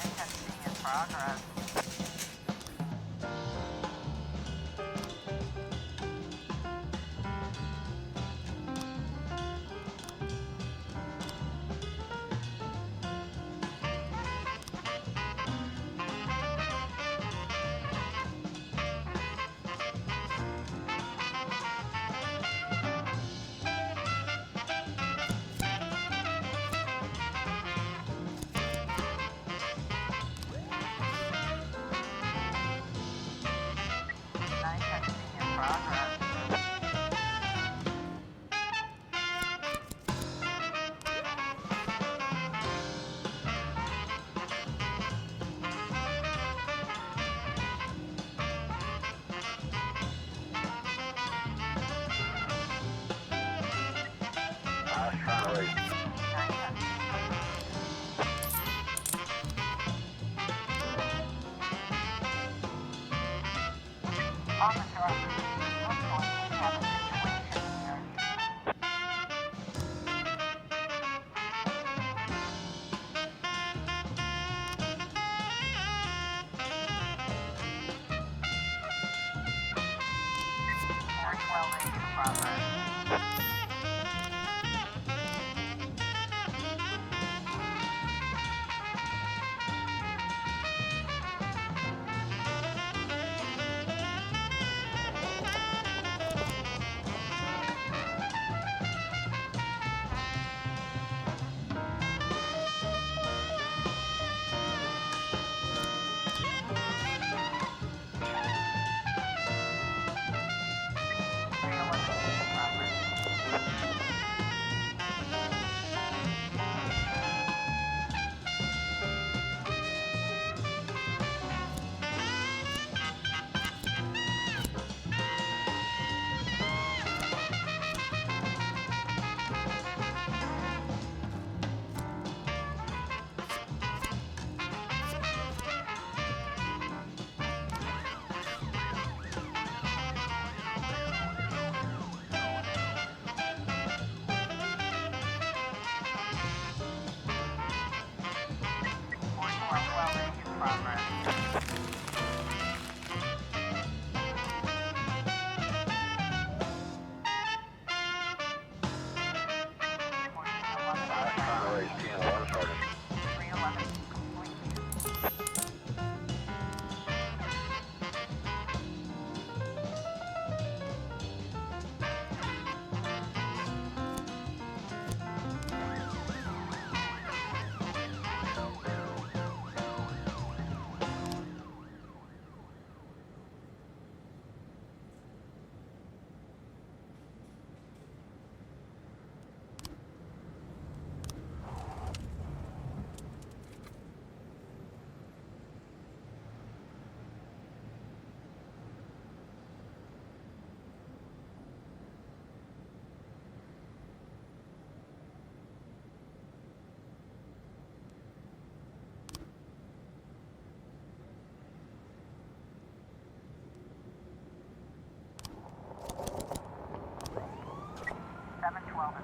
testing in progress.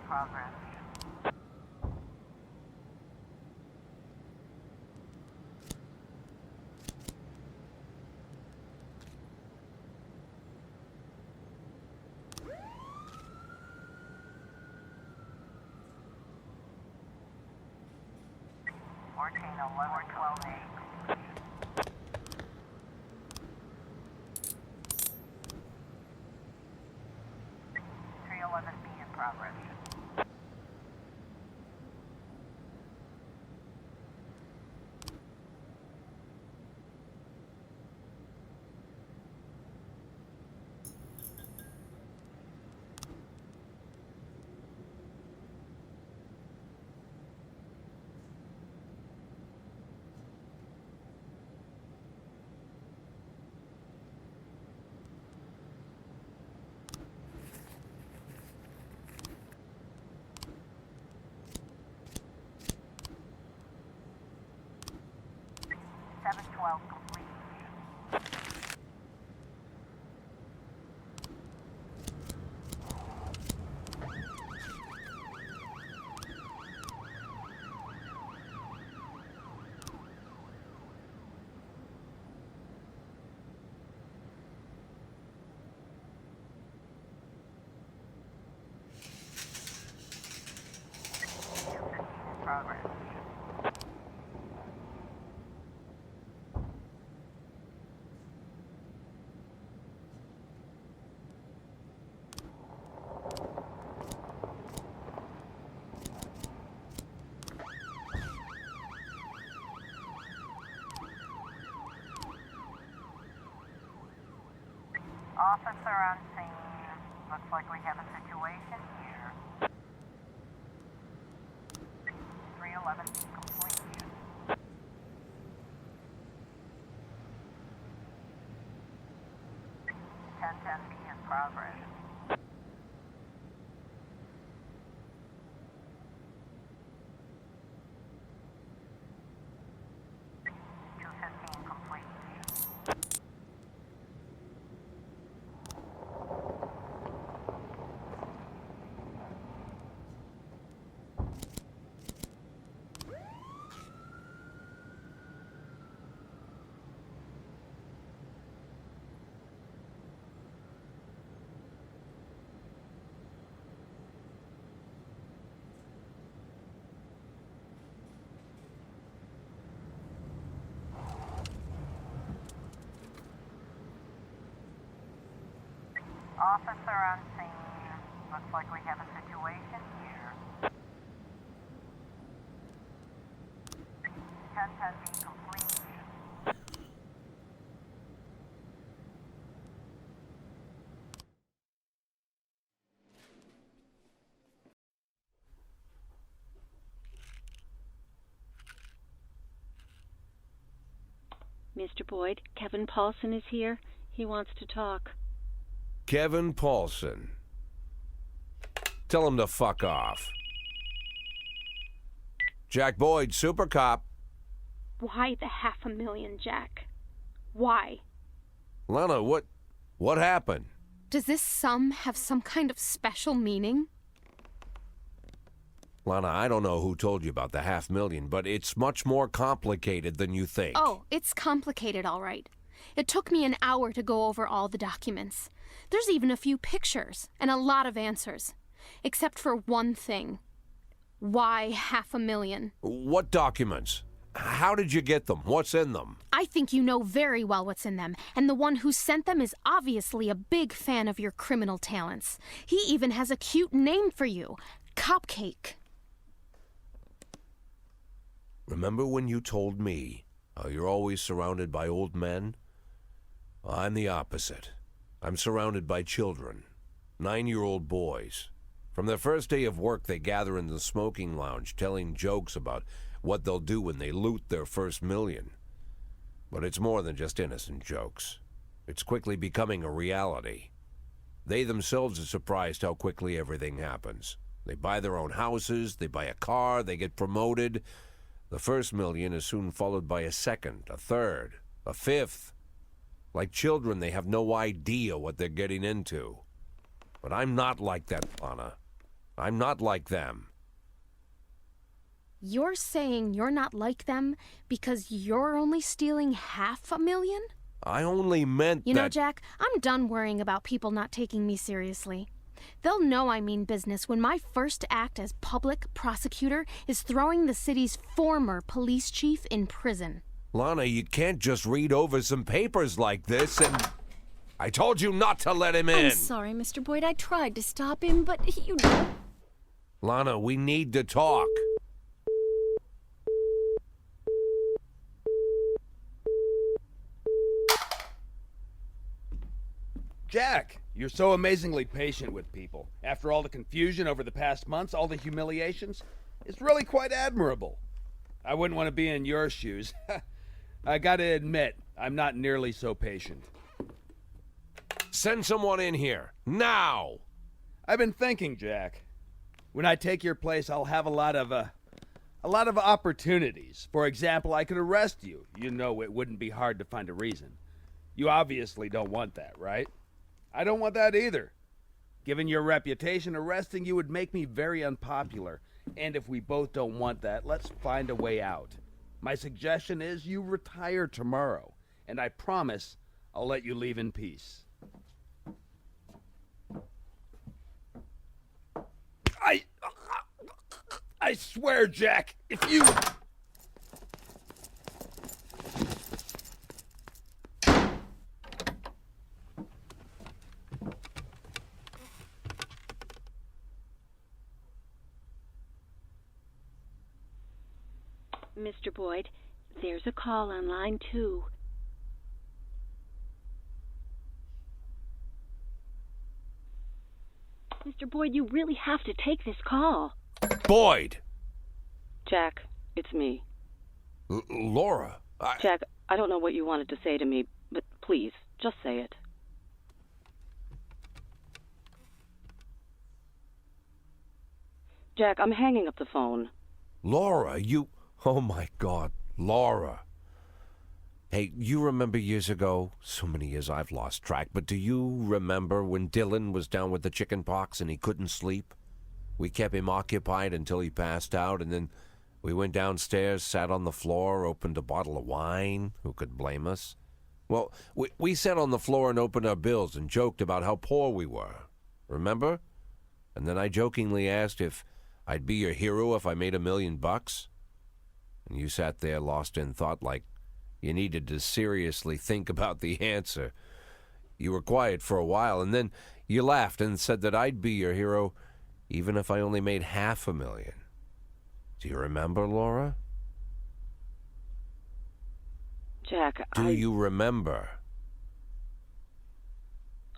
Progress. Fourteen, 11, 12, 8. 311B in progress. progress. Officer on scene. Looks like we have a situation here. 311 complete. 1010B in progress. Complete. Officer on scene. Looks like we have a situation here. 1010B complete. Mr. Boyd, Kevin Paulson is here. He wants to talk. Kevin Paulson. Tell him to fuck off. Jack Boyd, Super Cop. Why the $500,000, Jack? Why? Lana, what happened? Does this sum have some kind of special meaning? Lana, I don't know who told you about the $500,000, but it's much more complicated than you think. Oh, it's complicated, all right. It took me an hour to go over all the documents. There's even a few pictures and a lot of answers. Except for one thing. Why $500,000? What documents? How did you get them? What's in them? I think you know very well what's in them, and the one who sent them is obviously a big fan of your criminal talents. He even has a cute name for you, Cupcake. Remember when you told me how you're always surrounded by old men? I'm the opposite. I'm surrounded by children, 9-year-old boys. From their first day of work, they gather in the smoking lounge, telling jokes about what they'll do when they loot their first $1,000,000. But it's more than just innocent jokes. It's quickly becoming a reality. They themselves are surprised how quickly everything happens. They buy their own houses, they buy a car, they get promoted. The first $1,000,000 is soon followed by a second, a third, a fifth. Like children, they have no idea what they're getting into. But I'm not like that, Lana. I'm not like them. You're saying you're not like them because you're only stealing $500,000? I only meant You that... know, Jack, I'm done worrying about people not taking me seriously. They'll know I mean business when my first act as public prosecutor is throwing the city's former police chief in prison. Lana, you can't just read over some papers like this and... I told you not to let him in! I'm sorry, Mr. Boyd. I tried to stop him, but you... Lana, we need to talk. Jack, you're so amazingly patient with people. After all the confusion over the past months, all the humiliations, it's really quite admirable. I wouldn't want to be in your shoes. I gotta admit, I'm not nearly so patient. Send someone in here, now! I've been thinking, Jack. When I take your place, I'll have a lot of opportunities. For example, I could arrest you. You know it wouldn't be hard to find a reason. You obviously don't want that, right? I don't want that either. Given your reputation, arresting you would make me very unpopular. And if we both don't want that, let's find a way out. My suggestion is you retire tomorrow, and I promise I'll let you leave in peace. I swear, Jack, if you... Mr. Boyd, there's a call on line 2. Mr. Boyd, you really have to take this call. Boyd! Jack, it's me. Laura, Jack, I don't know what you wanted to say to me, but please, just say it. Jack, I'm hanging up the phone. Laura, you... Oh, my God. Laura. Hey, you remember years ago? So many years I've lost track, but do you remember when Dylan was down with the chicken pox and he couldn't sleep? We kept him occupied until he passed out, and then we went downstairs, sat on the floor, opened a bottle of wine. Who could blame us? Well, we sat on the floor and opened our bills and joked about how poor we were. Remember? And then I jokingly asked if I'd be your hero if I made $1 million. And you sat there lost in thought like you needed to seriously think about the answer. You were quiet for a while, and then you laughed and said that I'd be your hero even if I only made $500,000. Do you remember, Laura? Jack, Do you remember?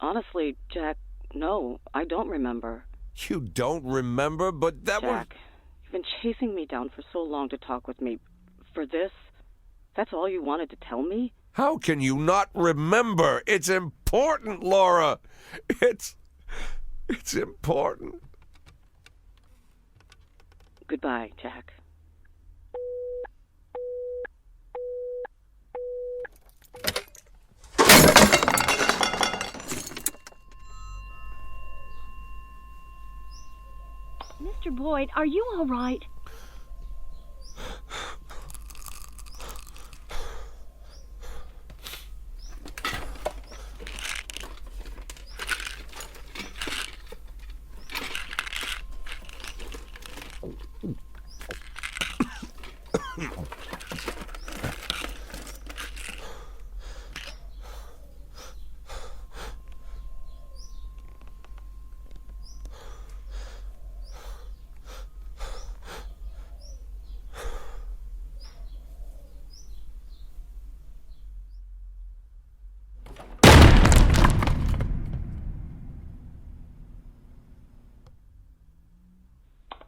Honestly, Jack, no, I don't remember. You don't remember? But that was... Jack, you've been chasing me down for so long to talk with me. For this? That's all you wanted to tell me? How can you not remember? It's important, Laura. It's important. Goodbye, Jack. Mr. Boyd, are you all right?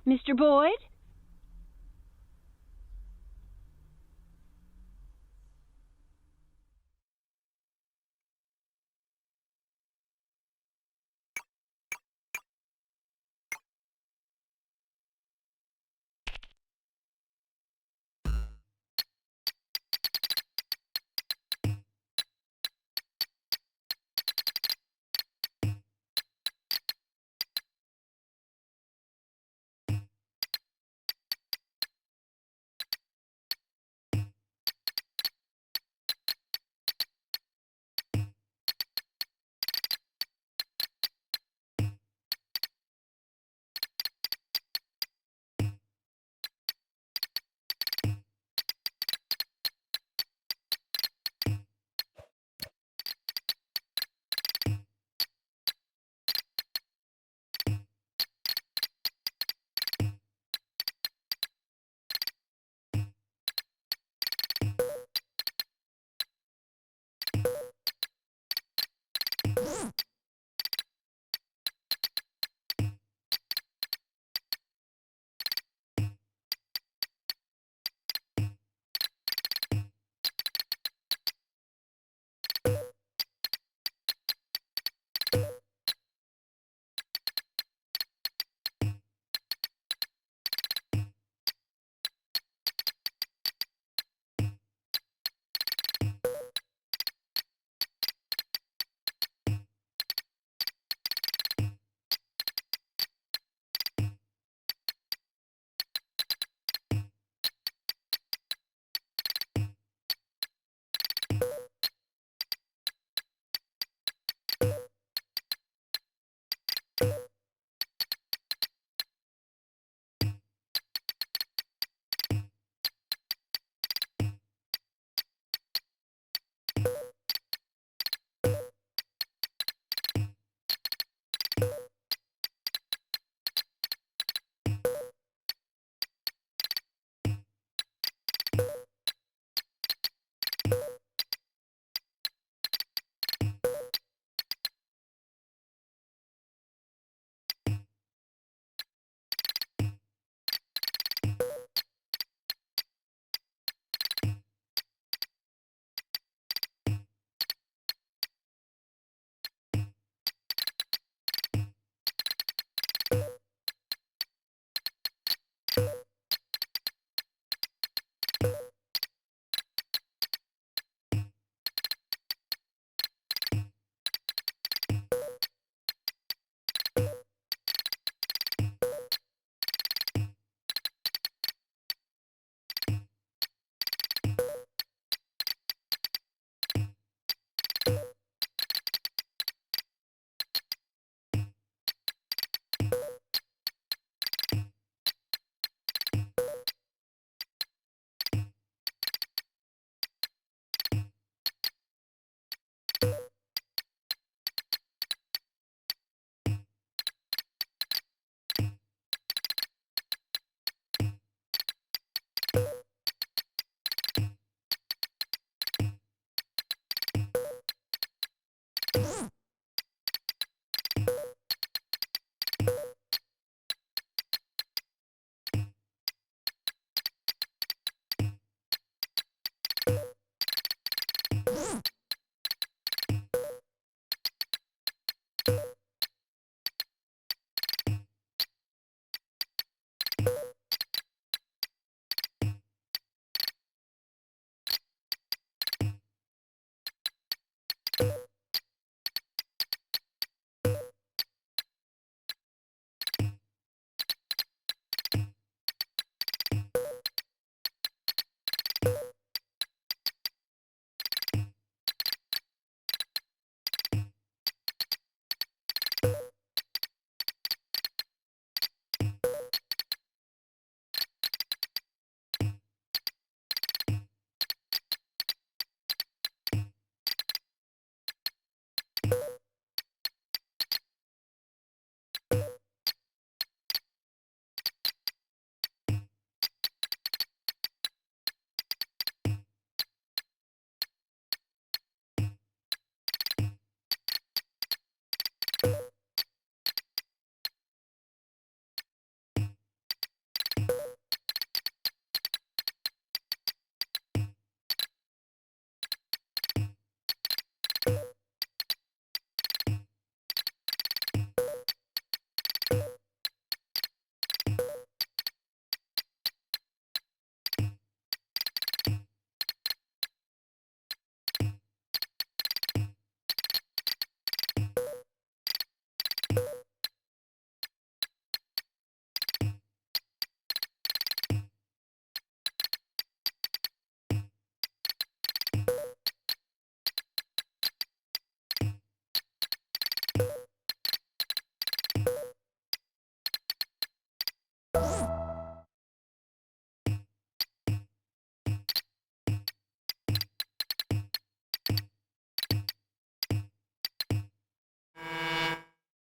Mr. Boyd?